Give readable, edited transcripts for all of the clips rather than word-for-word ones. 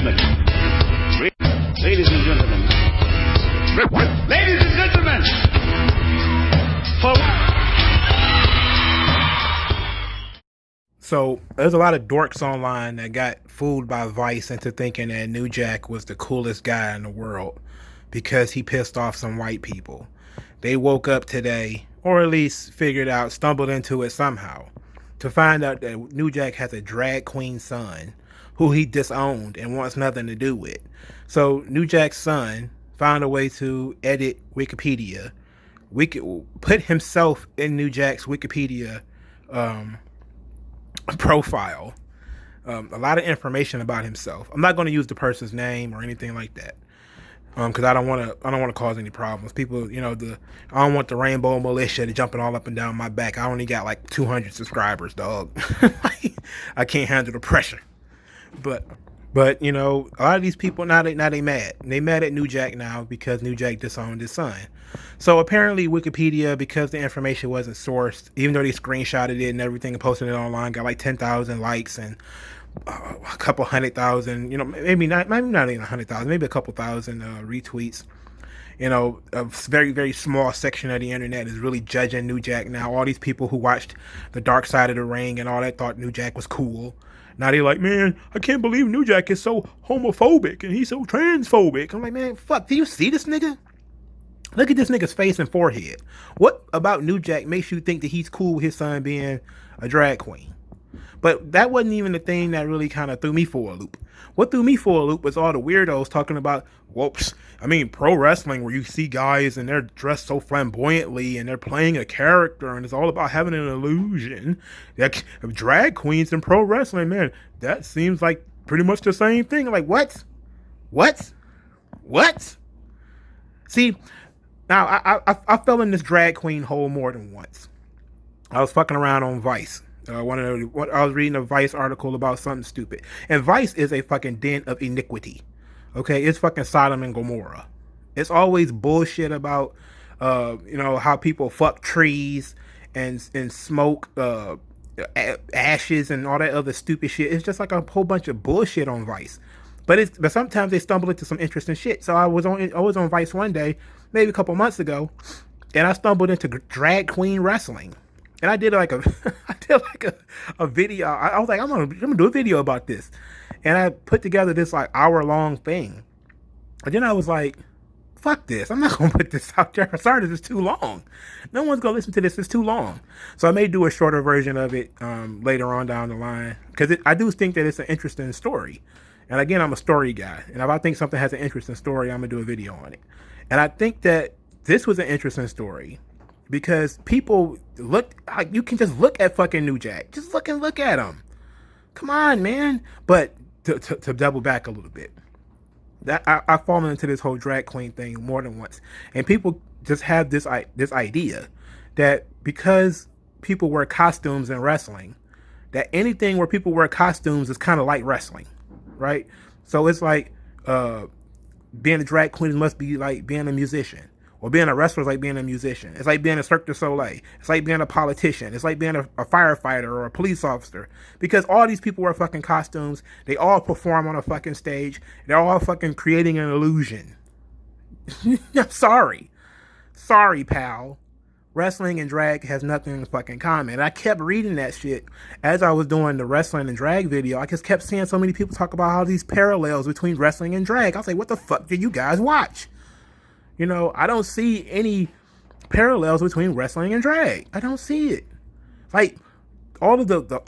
gentlemen, ladies and gentlemen, ladies and gentlemen, for... So there's a lot of dorks online that got fooled by Vice into thinking that New Jack was the coolest guy in the world because he pissed off some white people. They woke up today, or at least figured out, stumbled into it somehow, to find out that New Jack has a drag queen son who he disowned and wants nothing to do with. So New Jack's son found a way to edit Wikipedia. Put himself in New Jack's Wikipedia profile. A lot of information about himself. I'm not going to use the person's name or anything like that, because I don't want to cause any problems. People, I don't want the Rainbow Militia to jumping all up and down my back. I only got like 200 subscribers, dog. I can't handle the pressure. But a lot of these people now they mad. They mad at New Jack now because New Jack disowned his son. So apparently Wikipedia, because the information wasn't sourced, even though they screenshotted it and everything and posted it online, got like 10,000 likes and a couple 100,000, maybe not even 100,000, maybe a couple thousand retweets. A very, very small section of the internet is really judging New Jack now. All these people who watched The Dark Side of the Ring and all that thought New Jack was cool. Now they're like, man, I can't believe New Jack is so homophobic and he's so transphobic. I'm like, man, fuck, do you see this nigga? Look at this nigga's face and forehead. What about New Jack makes you think that he's cool with his son being a drag queen? But that wasn't even the thing that really kind of threw me for a loop. What threw me for a loop was all the weirdos talking about, pro wrestling where you see guys and they're dressed so flamboyantly and they're playing a character and it's all about having an illusion. That drag queens in pro wrestling, man, that seems like pretty much the same thing. I'm like, what? See, now I fell in this drag queen hole more than once. I was fucking around on Vice. I was reading a Vice article about something stupid. And Vice is a fucking den of iniquity. Okay? It's fucking Sodom and Gomorrah. It's always bullshit about, how people fuck trees and smoke ashes and all that other stupid shit. It's just like a whole bunch of bullshit on Vice. But sometimes they stumble into some interesting shit. So I was on Vice one day, maybe a couple months ago, and I stumbled into drag queen wrestling. And I did like a video. I was like, I'm gonna do a video about this. And I put together this like hour-long thing. And then I was like, fuck this. I'm not gonna put this out there. Sorry, this is too long. No one's gonna listen to this. It's too long. So I may do a shorter version of it later on down the line. Because I do think that it's an interesting story. And again, I'm a story guy. And if I think something has an interesting story, I'm gonna do a video on it. And I think that this was an interesting story. Because people you can just look at fucking New Jack. Just look at him. Come on, man. But to double back a little bit, that I've fallen into this whole drag queen thing more than once. And people just have this idea that because people wear costumes in wrestling, that anything where people wear costumes is kind of like wrestling, right? So it's like being a drag queen must be like being a musician. Or being a wrestler is like being a musician. It's like being a Cirque du Soleil. It's like being a politician. It's like being a firefighter or a police officer. Because all these people wear fucking costumes. They all perform on a fucking stage. They're all fucking creating an illusion. I'm sorry. Sorry, pal. Wrestling and drag has nothing in fucking common. And I kept reading that shit as I was doing the wrestling and drag video. I just kept seeing so many people talk about how these parallels between wrestling and drag. I was like, what the fuck did you guys watch? I don't see any parallels between wrestling and drag. I don't see it. Like all of the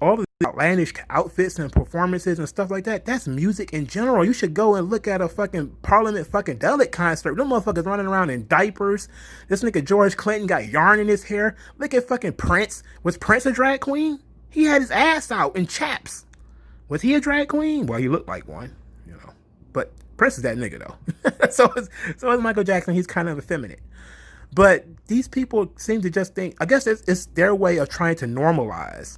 outlandish outfits and performances and stuff like that. That's music in general. You should go and look at a fucking Parliament fucking Delic concert. Them motherfuckers running around in diapers. This nigga George Clinton got yarn in his hair. Look at fucking Prince. Was Prince a drag queen? He had his ass out in chaps. Was he a drag queen? Well, he looked like one, but Prince is that nigga though. so is Michael Jackson. He's kind of effeminate. But these people seem to just think, I guess it's their way of trying to normalize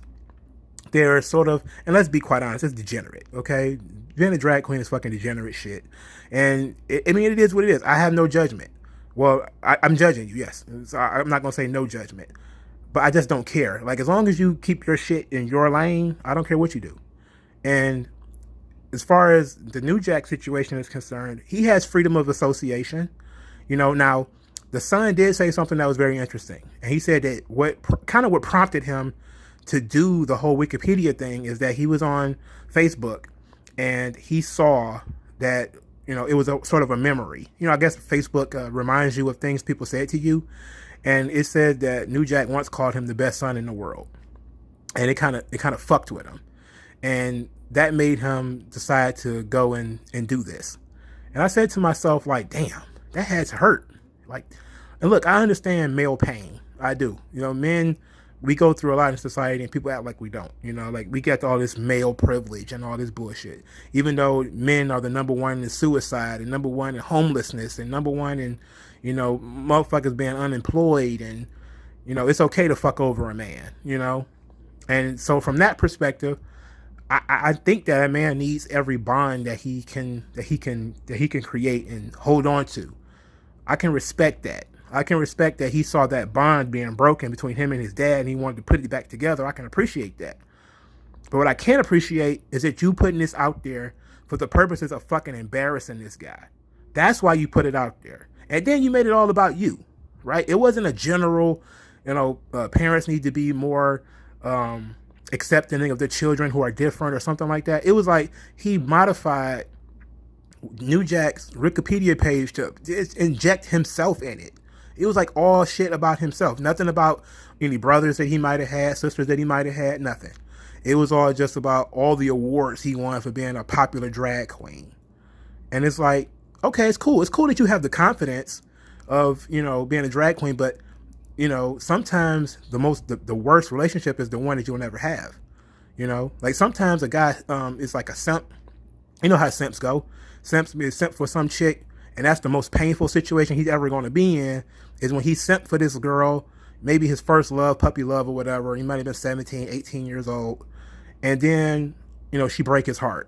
their sort of, and let's be quite honest, it's degenerate, okay? Being a drag queen is fucking degenerate shit. And it is what it is. I have no judgment. Well, I'm judging you, yes. So I'm not going to say no judgment. But I just don't care. Like, as long as you keep your shit in your lane, I don't care what you do. And as far as the New Jack situation is concerned, he has freedom of association. Now the son did say something that was very interesting, and he said that what prompted him to do the whole Wikipedia thing is that he was on Facebook and he saw that it was a sort of a memory. I guess Facebook reminds you of things people said to you, and it said that New Jack once called him the best son in the world, and it kind of fucked with him, and that made him decide to go and do this. And I said to myself, like, damn, that had to hurt. Like, and look, I understand male pain. I do. Men, we go through a lot in society and people act like we don't. Like we get all this male privilege and all this bullshit. Even though men are the number one in suicide and number one in homelessness and number one in, motherfuckers being unemployed, and, it's okay to fuck over a man, And so from that perspective, I think that a man needs every bond that he can create and hold on to. I can respect that. I can respect that he saw that bond being broken between him and his dad, and he wanted to put it back together. I can appreciate that. But what I can't appreciate is that you putting this out there for the purposes of fucking embarrassing this guy. That's why you put it out there. And then you made it all about you, right? It wasn't a general, parents need to be more accepting of their children who are different or something like that. It was like he modified New Jack's Wikipedia page to inject himself in it. It was like all shit about himself. Nothing about any brothers that he might have had, sisters that he might have had, nothing. It was all just about all the awards he won for being a popular drag queen. And it's like, okay, it's cool. It's cool that you have the confidence of, being a drag queen, but, sometimes the worst relationship is the one that you'll never have. Like sometimes a guy is like a simp. You know how simps go. Simps be a simp for some chick, and that's the most painful situation he's ever going to be in, is when he simped for this girl, maybe his first love, puppy love or whatever. He might have been 17, 18 years old. And then, she break his heart.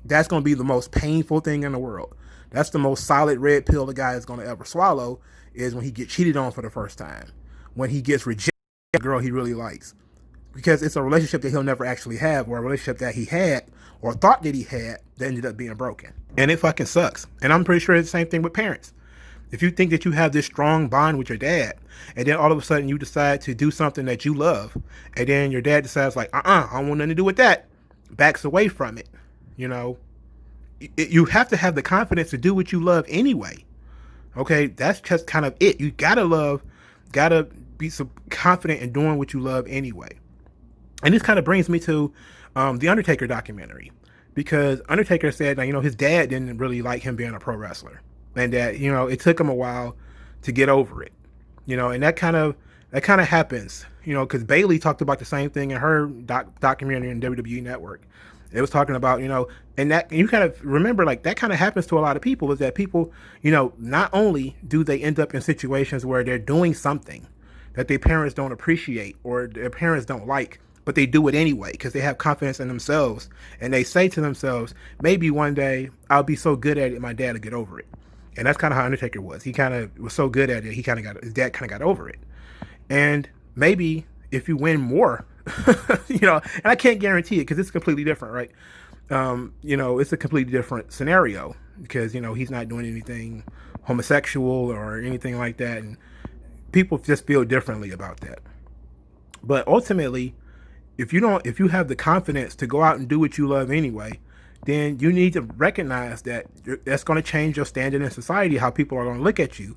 That's going to be the most painful thing in the world. That's the most solid red pill the guy is going to ever swallow, is when he gets cheated on for the first time. When he gets rejected by a girl he really likes. Because it's a relationship that he'll never actually have, or a relationship that he had or thought that he had that ended up being broken. And it fucking sucks. And I'm pretty sure it's the same thing with parents. If you think that you have this strong bond with your dad, and then all of a sudden you decide to do something that you love, and then your dad decides like, I don't want nothing to do with that, backs away from it, you have to have the confidence to do what you love anyway. Okay, that's just kind of it. You gotta be so confident in doing what you love anyway. And this kind of brings me to the Undertaker documentary, because Undertaker said that, his dad didn't really like him being a pro wrestler, and that, it took him a while to get over it, and that kind of happens, because Bayley talked about the same thing in her documentary in WWE Network. It was talking about, and that, and you kind of remember, like, that kind of happens to a lot of people, is that people, not only do they end up in situations where they're doing something that their parents don't appreciate or their parents don't like, but they do it anyway because they have confidence in themselves, and they say to themselves, maybe one day I'll be so good at it my dad will get over it. And that's kind of how Undertaker was. He kind of was so good at it, his dad kind of got over it. And maybe if you win more, and I can't guarantee it because it's completely different, right? It's a completely different scenario because, he's not doing anything homosexual or anything like that, and people just feel differently about that. But ultimately, if you have the confidence to go out and do what you love anyway, then you need to recognize that that's going to change your standing in society, how people are going to look at you.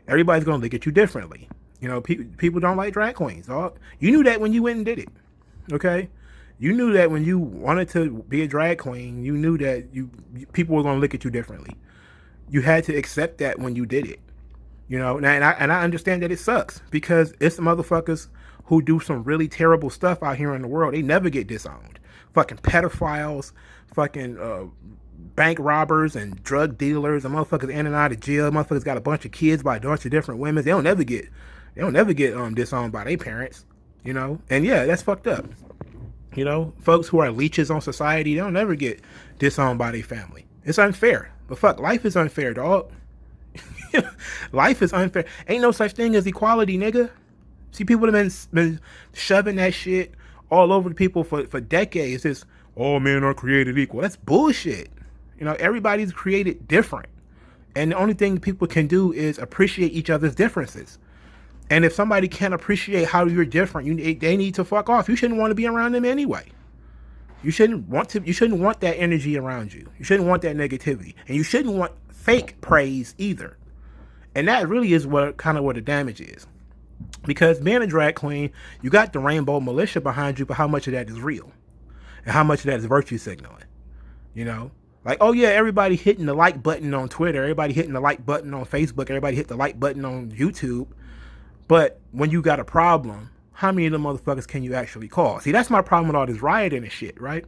Everybody's going to look at you differently. People don't like drag queens. You knew that when you went and did it. Okay? You knew that when you wanted to be a drag queen, you knew that people were going to look at you differently. You had to accept that when you did it. And I understand that it sucks because it's the motherfuckers who do some really terrible stuff out here in the world. They never get disowned. Fucking pedophiles, fucking bank robbers and drug dealers, and motherfuckers in and out of jail. Motherfuckers got a bunch of kids by a bunch of different women. They don't never get disowned by their parents. And yeah, that's fucked up. Folks who are leeches on society, they don't never get disowned by their family. It's unfair. But fuck, life is unfair, dog. Life is unfair. Ain't no such thing as equality, nigga. See, people have been shoving that shit all over the people for decades. It's all men are created equal. That's bullshit. You know, everybody's created different. And the only thing people can do is appreciate each other's differences. And if somebody can't appreciate how you're different, they need to fuck off. You shouldn't want to be around them anyway. You shouldn't want that energy around you. You shouldn't want that negativity. And you shouldn't want fake praise either. And that really is what the damage is. Because being a drag queen, you got the rainbow militia behind you, but how much of that is real? And how much of that is virtue signaling? You know? Like, oh yeah, everybody hitting the like button on Twitter, everybody hitting the like button on Facebook, everybody hit the like button on YouTube. But when you got a problem, how many of them motherfuckers can you actually call? See, that's my problem with all this rioting and shit, right?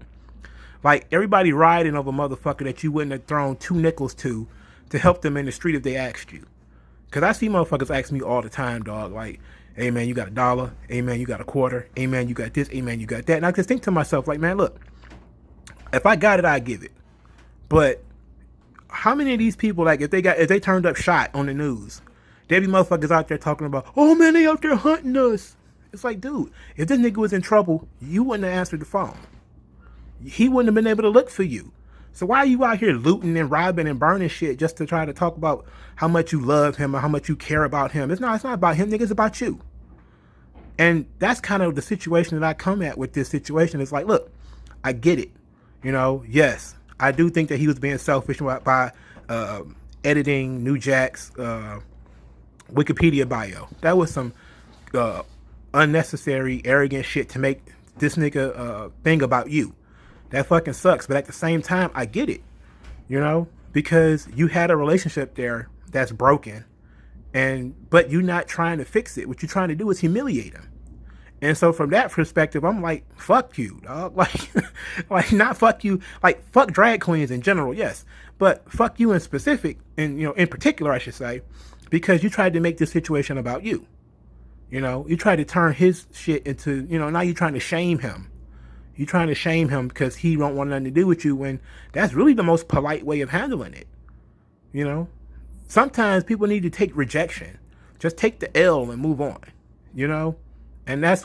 Like, everybody rioting over a motherfucker that you wouldn't have thrown 2 nickels to help them in the street if they asked you. Because I see motherfuckers ask me all the time, dog, like, hey man, you got $1? Hey man, you got $0.25? Hey man, you got this? Hey man, you got that? And I just think to myself, like, man, look, if I got it, I give it. But how many of these people, like, if they turned up shot on the news, there be motherfuckers out there talking about, oh man, they out there hunting us. It's like, dude, if this nigga was in trouble, you wouldn't have answered the phone. He wouldn't have been able to look for you. So why are you out here looting and robbing and burning shit just to try to talk about how much you love him or how much you care about him? It's not about him, nigga, it's about you. And that's kind of the situation that I come at with this situation. It's like, look, I get it. You know, yes, I do think that he was being selfish by editing New Jack's Wikipedia bio. That was some unnecessary, arrogant shit to make this nigga thing about you. That fucking sucks. But at the same time, I get it. You know, because you had a relationship there that's broken, but you're not trying to fix it. What you're trying to do is humiliate him. And so from that perspective, I'm like, fuck you, dog. Like not fuck you, like fuck drag queens in general, yes. But fuck you in specific, and you know, in particular, I should say, because you tried to make this situation about you. You know, you tried to turn his shit into, you know, now you're trying to shame him. You're trying to shame him because he don't want nothing to do with you, when that's really the most polite way of handling it. You know, sometimes people need to take rejection. Just take the L and move on, you know? And that's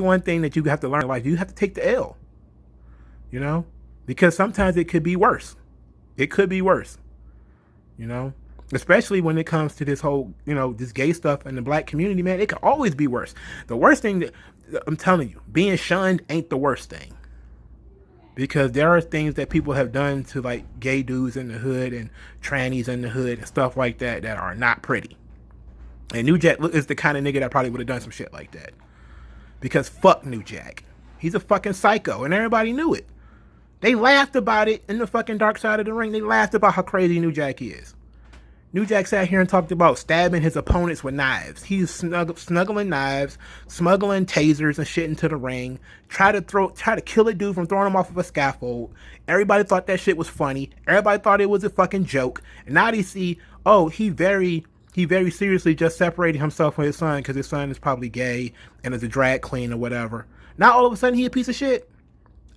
one thing that you have to learn in life. You have to take the L, you know, because sometimes it could be worse. It could be worse, you know, especially when it comes to this whole, you know, this gay stuff in the black community, man. It could always be worse. The worst thing that I'm telling you, being shunned ain't the worst thing, because there are things that people have done to like gay dudes in the hood and trannies in the hood and stuff like that that are not pretty. And New Jack is the kind of nigga that probably would have done some shit like that. Because fuck New Jack. He's a fucking psycho, and everybody knew it. They laughed about it in the fucking Dark Side of the Ring. They laughed about how crazy New Jack is. New Jack sat here and talked about stabbing his opponents with knives. He's snuggling knives, smuggling tasers and shit into the ring, try to kill a dude from throwing him off of a scaffold. Everybody thought that shit was funny. Everybody thought it was a fucking joke. And now they see, oh, he very seriously just separated himself from his son because his son is probably gay and is a drag queen or whatever. Now all of a sudden he a piece of shit.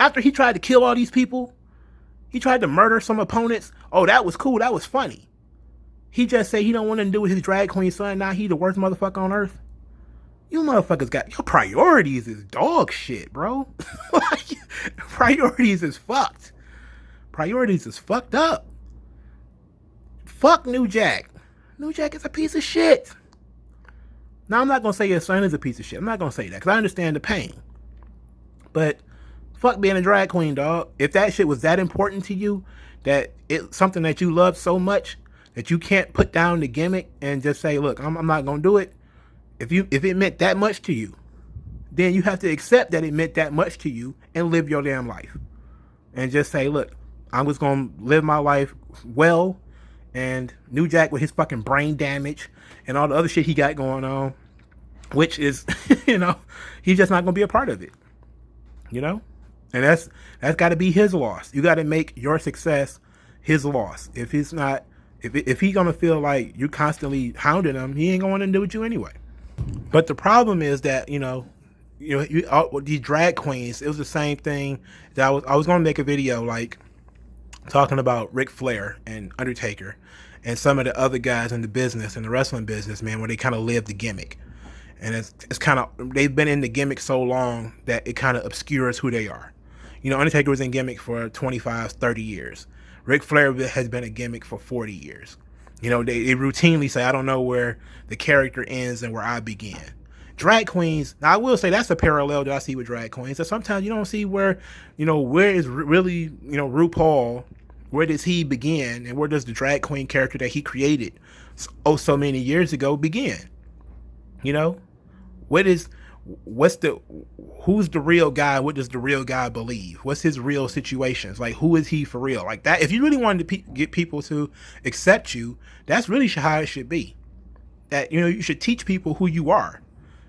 After he tried to kill all these people, he tried to murder some opponents. Oh, that was cool. That was funny. He just said he don't want nothing to do with his drag queen son. Now he the worst motherfucker on earth. You motherfuckers got your priorities is dog shit, bro. Priorities is fucked. Priorities is fucked up. Fuck New Jack. New Jack is a piece of shit. Now, I'm not going to say your son is a piece of shit. I'm not going to say that because I understand the pain. But fuck being a drag queen, dog. If that shit was that important to you, that it's something that you love so much that you can't put down the gimmick and just say, look, I'm not going to do it. If it meant that much to you, then you have to accept that it meant that much to you and live your damn life. And just say, look, I'm just going to live my life well. And New Jack with his fucking brain damage and all the other shit he got going on, which is, you know, he's just not going to be a part of it, you know? And that's got to be his loss. You got to make your success his loss. If he's not, if he's going to feel like you constantly hounding him, he ain't going to do with you anyway. But the problem is that, these drag queens, it was the same thing that I was going to make a video like talking about Ric Flair and Undertaker and some of the other guys in the business, in the wrestling business, man, where they kind of live the gimmick. And it's kind of, they've been in the gimmick so long that it kind of obscures who they are. You know, Undertaker was in gimmick for 25, 30 years. Ric Flair has been a gimmick for 40 years. You know, they routinely say, I don't know where the character ends and where I begin. Drag queens, now I will say that's a parallel that I see with drag queens. So sometimes you don't see where, you know, where is really, you know, RuPaul, where does he begin, and where does the drag queen character that he created so many years ago begin? You know, who's the real guy? What does the real guy believe? What's his real situations? Like, who is he for real? Like that. If you really wanted to get people to accept you, that's really how it should be. That, you know, you should teach people who you are,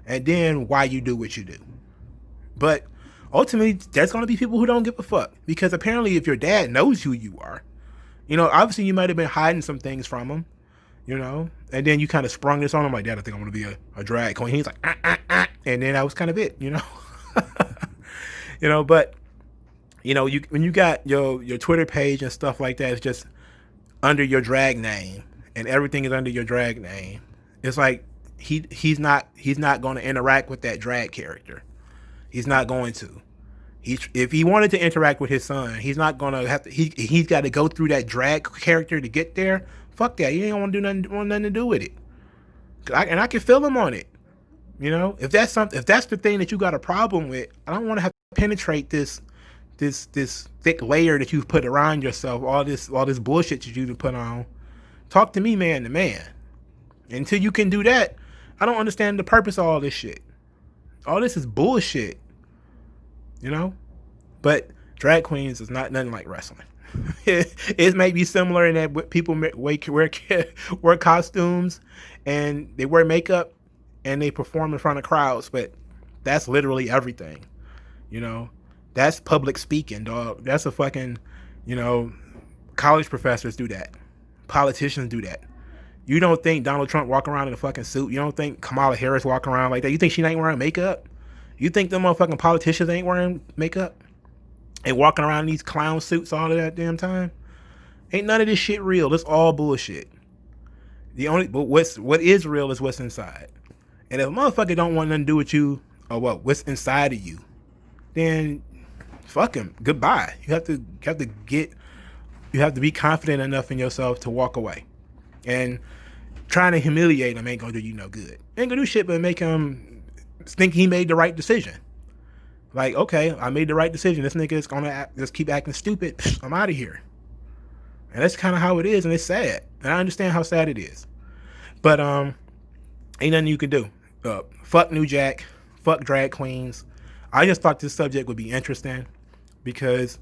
and then why you do what you do. But ultimately, there's going to be people who don't give a fuck, because apparently if your dad knows who you are, you know, obviously you might have been hiding some things from him, you know, and then you kind of sprung this on him like, Dad, I think I'm going to be a drag queen. He's like, and then that was kind of it, you know. You know, but, you know, when you got your Twitter page and stuff like that, it's just under your drag name, and everything is under your drag name. It's like he's not going to interact with that drag character. He's not going to. If he wanted to interact with his son, he's not going to have to. He's got to go through that drag character to get there. Fuck that. He ain't want nothing to do with it. And I can feel him on it. You know, if that's the thing that you got a problem with, I don't want to have to penetrate this thick layer that you've put around yourself, all this bullshit that you put on. Talk to me man to man. Until you can do that, I don't understand the purpose of all this shit. All this is bullshit. You know? But drag queens is not nothing like wrestling. It may be similar in that people wear costumes and they wear makeup and they perform in front of crowds, but that's literally everything. You know? That's public speaking, dog. That's a fucking, you know, college professors do that. Politicians do that. You don't think Donald Trump walk around in a fucking suit? You don't think Kamala Harris walk around like that? You think she ain't wearing makeup? You think them motherfucking politicians ain't wearing makeup and walking around in these clown suits all of that damn time? Ain't none of this shit real. It's all bullshit. But what is real is what's inside. And if a motherfucker don't want nothing to do with you or what's inside of you, then fuck him. Goodbye. You have to be confident enough in yourself to walk away. And trying to humiliate him ain't gonna do you no good. Ain't gonna do shit but make him think he made the right decision. Like, okay, I made the right decision. This nigga is gonna just keep acting stupid. I'm out of here. And that's kind of how it is, and it's sad. And I understand how sad it is. But ain't nothing you can do. Fuck New Jack. Fuck drag queens. I just thought this subject would be interesting because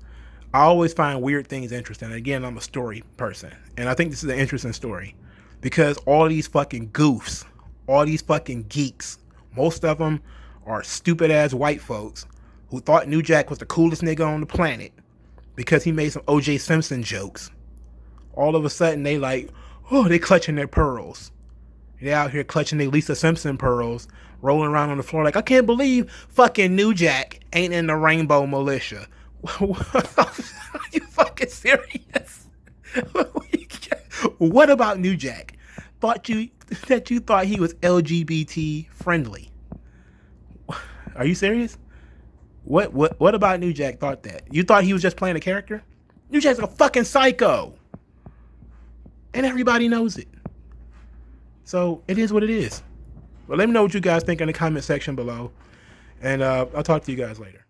I always find weird things interesting. Again, I'm a story person, and I think this is an interesting story because all these fucking goofs, all these fucking geeks, most of them are stupid ass white folks who thought New Jack was the coolest nigga on the planet because he made some O.J. Simpson jokes. All of a sudden they like, oh, they clutching their pearls. They out here clutching their Lisa Simpson pearls, rolling around on the floor like, I can't believe fucking New Jack ain't in the Rainbow Militia. Are you fucking serious? What about New Jack? Thought you thought he was LGBT friendly? Are you serious? What about New Jack thought that? You thought he was just playing a character? New Jack's a fucking psycho. And everybody knows it. So it is what it is. Well, let me know what you guys think in the comment section below. And I'll talk to you guys later.